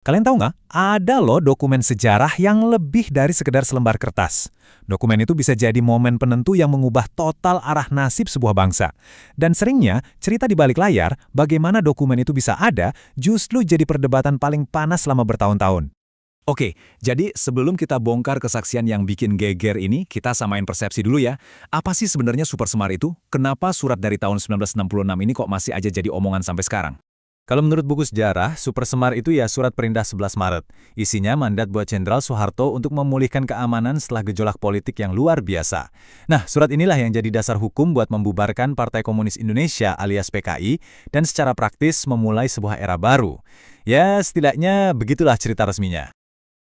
Kalian tahu nggak? Ada loh dokumen sejarah yang lebih dari sekedar selembar kertas. Dokumen itu bisa jadi momen penentu yang mengubah total arah nasib sebuah bangsa. Dan seringnya, cerita di balik layar, bagaimana dokumen itu bisa ada, justru jadi perdebatan paling panas selama bertahun-tahun. Oke, jadi sebelum kita bongkar kesaksian yang bikin geger ini, kita samain persepsi dulu ya. Apa sih sebenarnya Super Semar itu? Kenapa surat dari tahun 1966 ini kok masih aja jadi omongan sampai sekarang? Kalau menurut buku sejarah, Super Semar itu ya surat perintah 11 Maret. Isinya mandat buat Jenderal Soeharto untuk memulihkan keamanan setelah gejolak politik yang luar biasa. Nah, surat inilah yang jadi dasar hukum buat membubarkan Partai Komunis Indonesia alias PKI dan secara praktis memulai sebuah era baru. Ya, setidaknya begitulah cerita resminya.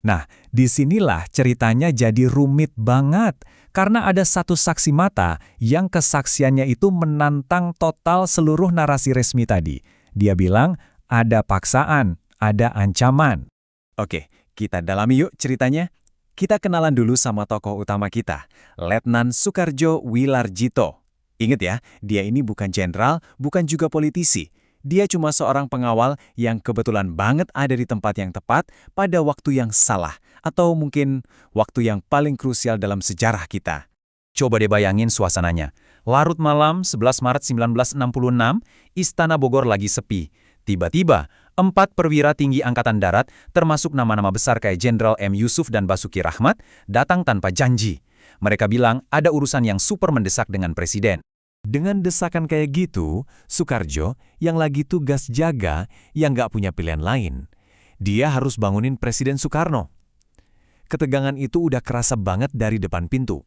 Nah, disinilah ceritanya jadi rumit banget. Karena ada satu saksi mata yang kesaksiannya itu menantang total seluruh narasi resmi tadi. Dia bilang, ada paksaan, ada ancaman. Oke, kita dalami yuk ceritanya. Kita kenalan dulu sama tokoh utama kita, Letnan Soekarjo Wilarjito. Ingat ya, dia ini bukan jenderal, bukan juga politisi. Dia cuma seorang pengawal yang kebetulan banget ada di tempat yang tepat pada waktu yang salah, atau mungkin waktu yang paling krusial dalam sejarah kita. Coba deh bayangin suasananya. Larut malam 11 Maret 1966, Istana Bogor lagi sepi. Tiba-tiba, 4 perwira tinggi Angkatan Darat, termasuk nama-nama besar kayak Jenderal M. Yusuf dan Basuki Rahmat, datang tanpa janji. Mereka bilang ada urusan yang super mendesak dengan Presiden. Dengan desakan kayak gitu, Soekarjo yang lagi tugas jaga, yang nggak punya pilihan lain. Dia harus bangunin Presiden Soekarno. Ketegangan itu udah kerasa banget dari depan pintu.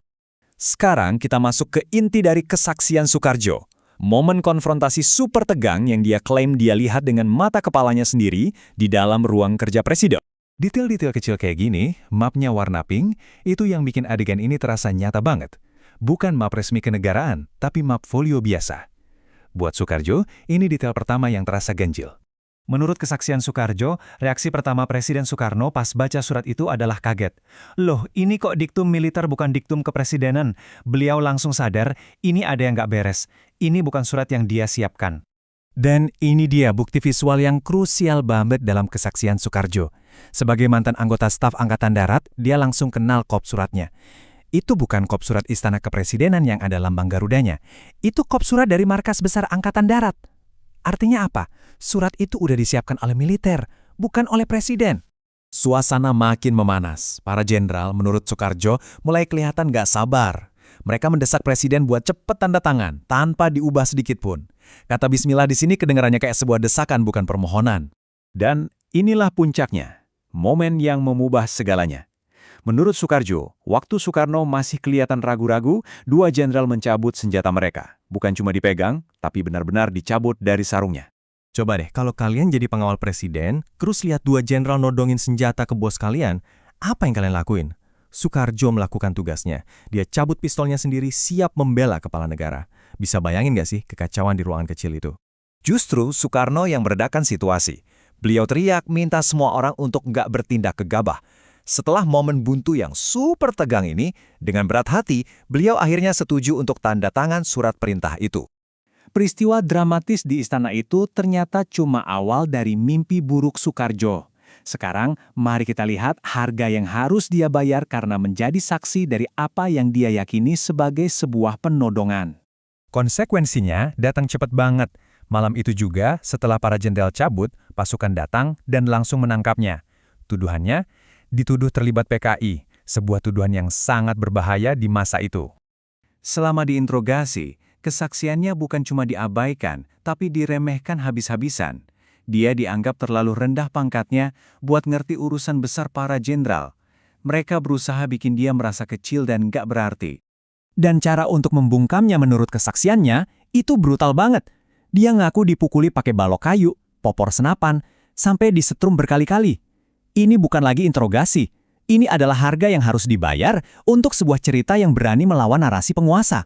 Sekarang kita masuk ke inti dari kesaksian Soekarjo. Momen konfrontasi super tegang yang dia klaim dia lihat dengan mata kepalanya sendiri di dalam ruang kerja Presiden. Detail-detail kecil kayak gini, mapnya warna pink, itu yang bikin adegan ini terasa nyata banget. Bukan map resmi kenegaraan, tapi map folio biasa. Buat Soekarjo, ini detail pertama yang terasa ganjil. Menurut kesaksian Soekarjo, reaksi pertama Presiden Soekarno pas baca surat itu adalah kaget. Loh, ini kok diktum militer bukan diktum kepresidenan? Beliau langsung sadar, ini ada yang nggak beres. Ini bukan surat yang dia siapkan. Dan ini dia bukti visual yang krusial banget dalam kesaksian Soekarjo. Sebagai mantan anggota staf Angkatan Darat, dia langsung kenal kop suratnya. Itu bukan kop surat Istana Kepresidenan yang ada lambang Garudanya. Itu kop surat dari Markas Besar Angkatan Darat. Artinya apa? Surat itu udah disiapkan oleh militer, bukan oleh presiden. Suasana makin memanas. Para jenderal, menurut Soekarjo, mulai kelihatan gak sabar. Mereka mendesak presiden buat cepet tanda tangan, tanpa diubah sedikit pun. Kata bismillah di sini kedengarannya kayak sebuah desakan, bukan permohonan. Dan inilah puncaknya, momen yang mengubah segalanya. Menurut Soekarjo, waktu Soekarno masih kelihatan ragu-ragu, 2 jenderal mencabut senjata mereka. Bukan cuma dipegang, tapi benar-benar dicabut dari sarungnya. Coba deh, kalau kalian jadi pengawal presiden, terus lihat 2 jenderal nodongin senjata ke bos kalian, apa yang kalian lakuin? Soekarjo melakukan tugasnya. Dia cabut pistolnya sendiri, siap membela kepala negara. Bisa bayangin gak sih kekacauan di ruangan kecil itu? Justru Soekarno yang meredakan situasi. Beliau teriak minta semua orang untuk nggak bertindak gegabah. Setelah momen buntu yang super tegang ini, dengan berat hati, beliau akhirnya setuju untuk tanda tangan surat perintah itu. Peristiwa dramatis di istana itu ternyata cuma awal dari mimpi buruk Soekarjo. Sekarang, mari kita lihat harga yang harus dia bayar karena menjadi saksi dari apa yang dia yakini sebagai sebuah penodongan. Konsekuensinya datang cepat banget. Malam itu juga, setelah para jenderal cabut, pasukan datang dan langsung menangkapnya. Tuduhannya, dituduh terlibat PKI, sebuah tuduhan yang sangat berbahaya di masa itu. Selama diinterogasi, kesaksiannya bukan cuma diabaikan, tapi diremehkan habis-habisan. Dia dianggap terlalu rendah pangkatnya buat ngerti urusan besar para jenderal. Mereka berusaha bikin dia merasa kecil dan gak berarti. Dan cara untuk membungkamnya menurut kesaksiannya, itu brutal banget. Dia ngaku dipukuli pakai balok kayu, popor senapan, sampai disetrum berkali-kali. Ini bukan lagi interogasi. Ini adalah harga yang harus dibayar untuk sebuah cerita yang berani melawan narasi penguasa.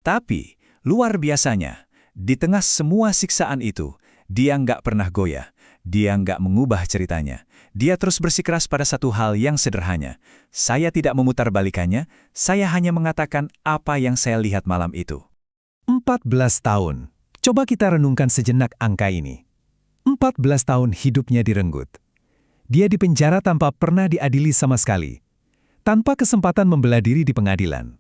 Tapi, luar biasanya, di tengah semua siksaan itu, dia nggak pernah goyah. Dia nggak mengubah ceritanya. Dia terus bersikeras pada satu hal yang sederhana. Saya tidak memutarbalikannya, saya hanya mengatakan apa yang saya lihat malam itu. 14 tahun. Coba kita renungkan sejenak angka ini. 14 tahun hidupnya direnggut. Dia dipenjara tanpa pernah diadili sama sekali, tanpa kesempatan membela diri di pengadilan.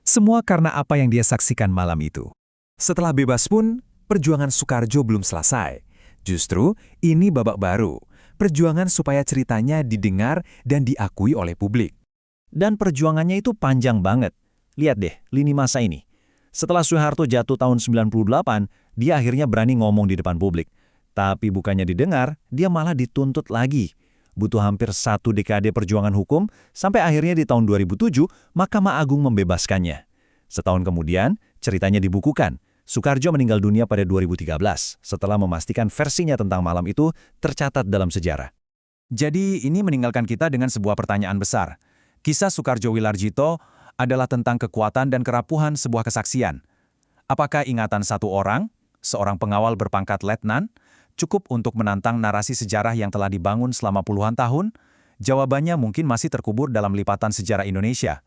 Semua karena apa yang dia saksikan malam itu. Setelah bebas pun, perjuangan Soekarjo belum selesai. Justru, ini babak baru. Perjuangan supaya ceritanya didengar dan diakui oleh publik. Dan perjuangannya itu panjang banget. Lihat deh, lini masa ini. Setelah Soeharto jatuh tahun 98, dia akhirnya berani ngomong di depan publik. Tapi bukannya didengar, dia malah dituntut lagi. Butuh hampir 1 dekade perjuangan hukum, sampai akhirnya di tahun 2007, Mahkamah Agung membebaskannya. Setahun kemudian, ceritanya dibukukan. Soekarjo meninggal dunia pada 2013, setelah memastikan versinya tentang malam itu tercatat dalam sejarah. Jadi ini meninggalkan kita dengan sebuah pertanyaan besar. Kisah Soekarjo Wilarjito adalah tentang kekuatan dan kerapuhan sebuah kesaksian. Apakah ingatan satu orang, seorang pengawal berpangkat letnan, cukup untuk menantang narasi sejarah yang telah dibangun selama puluhan tahun? Jawabannya mungkin masih terkubur dalam lipatan sejarah Indonesia.